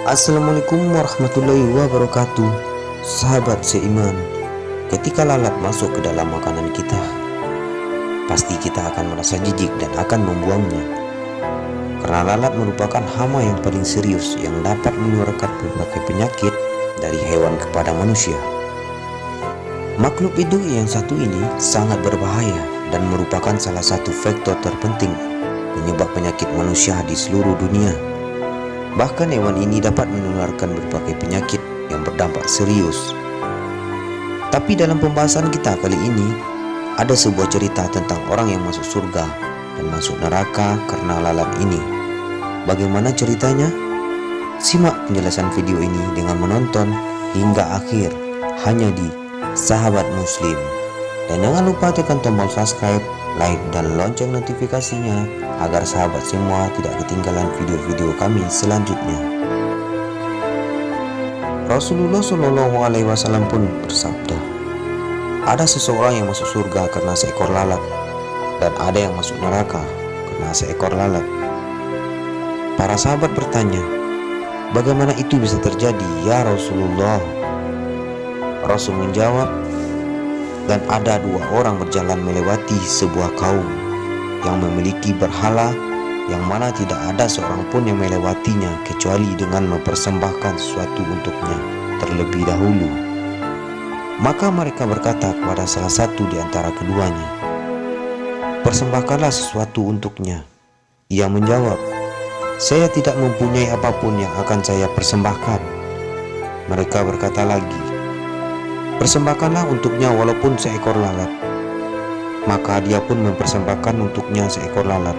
Assalamualaikum warahmatullahi wabarakatuh. Sahabat seiman, ketika lalat masuk ke dalam makanan kita, pasti kita akan merasa jijik dan akan membuangnya. Karena lalat merupakan hama yang paling serius yang dapat menularkan berbagai penyakit dari hewan kepada manusia. Makhluk hidup yang satu ini sangat berbahaya dan merupakan salah satu faktor terpenting penyebab penyakit manusia di seluruh dunia. Bahkan hewan ini dapat menularkan berbagai penyakit yang berdampak serius. Tapi dalam pembahasan kita kali ini, ada sebuah cerita tentang orang yang masuk surga dan masuk neraka karena lalat ini. Bagaimana ceritanya? Simak penjelasan video ini dengan menonton hingga akhir hanya di Sahabat Muslim. Dan jangan lupa tekan tombol subscribe, like, dan lonceng notifikasinya agar sahabat semua tidak ketinggalan video-video kami selanjutnya. Rasulullah Shallallahu Alaihi Wasallam pun bersabda, ada seseorang yang masuk surga karena seekor lalat, dan ada yang masuk neraka karena seekor lalat. Para sahabat bertanya, bagaimana itu bisa terjadi ya Rasulullah? Rasul menjawab, dan ada dua orang berjalan melewati sebuah kaum yang memiliki berhala yang mana tidak ada seorang pun yang melewatinya kecuali dengan mempersembahkan sesuatu untuknya terlebih dahulu. Maka mereka berkata kepada salah satu di antara keduanya, persembahkanlah sesuatu untuknya. Ia menjawab, saya tidak mempunyai apapun yang akan saya persembahkan. Mereka berkata lagi, persembahkanlah untuknya walaupun seekor lalat. Maka dia pun mempersembahkan untuknya seekor lalat,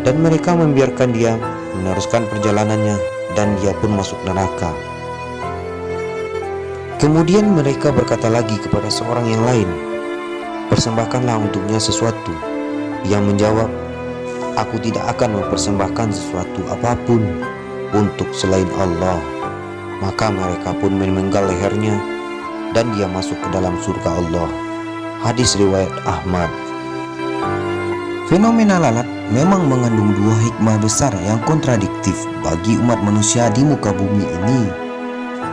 dan mereka membiarkan dia meneruskan perjalanannya, dan dia pun masuk neraka. Kemudian mereka berkata lagi kepada seorang yang lain, persembahkanlah untuknya sesuatu. Ia menjawab, aku tidak akan mempersembahkan sesuatu apapun untuk selain Allah. Maka mereka pun memenggal lehernya, dan dia masuk ke dalam surga Allah. Hadis riwayat Ahmad. Fenomena lalat memang mengandung dua hikmah besar yang kontradiktif bagi umat manusia di muka bumi ini.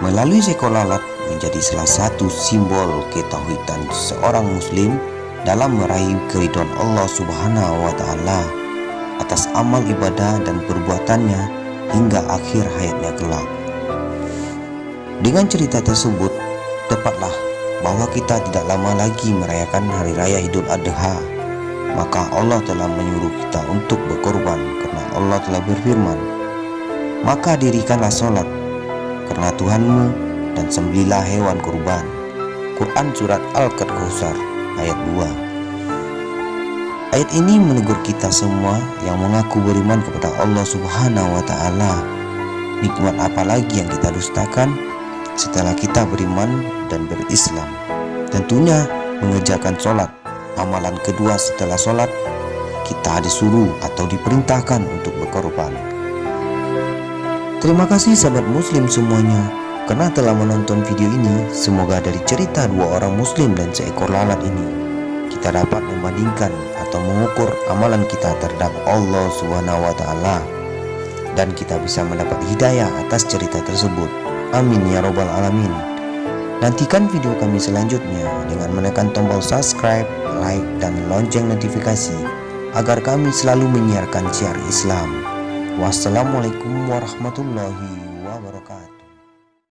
Melalui seekor lalat menjadi salah satu simbol ketauhidan seorang muslim dalam meraih keridhaan Allah Subhanahu wa taala atas amal ibadah dan perbuatannya hingga akhir hayatnya kelak. Dengan cerita tersebut, tepatlah bahwa kita tidak lama lagi merayakan Hari Raya Idul Adha. Maka Allah telah menyuruh kita untuk berkorban karena Allah telah berfirman, maka dirikanlah sholat karena Tuhanmu dan sembelihlah hewan kurban. Quran Surat Al-Kautsar ayat 2. Ayat ini menegur kita semua yang mengaku beriman kepada Allah Subhanahu wa taala. Nikmat apa lagi yang kita dustakan setelah kita beriman dan berislam? Tentunya mengerjakan sholat. Amalan kedua setelah sholat, kita disuruh atau diperintahkan untuk berkorban. Terima kasih sahabat muslim semuanya karena telah menonton video ini. Semoga dari cerita dua orang muslim dan seekor lalat ini, kita dapat membandingkan atau mengukur amalan kita terhadap Allah Subhanahu wa taala, dan kita bisa mendapat hidayah atas cerita tersebut. Amin ya robbal alamin. Nantikan video kami selanjutnya dengan menekan tombol subscribe, like, dan lonceng notifikasi agar kami selalu menyiarkan syiar Islam. Wassalamualaikum warahmatullahi wabarakatuh.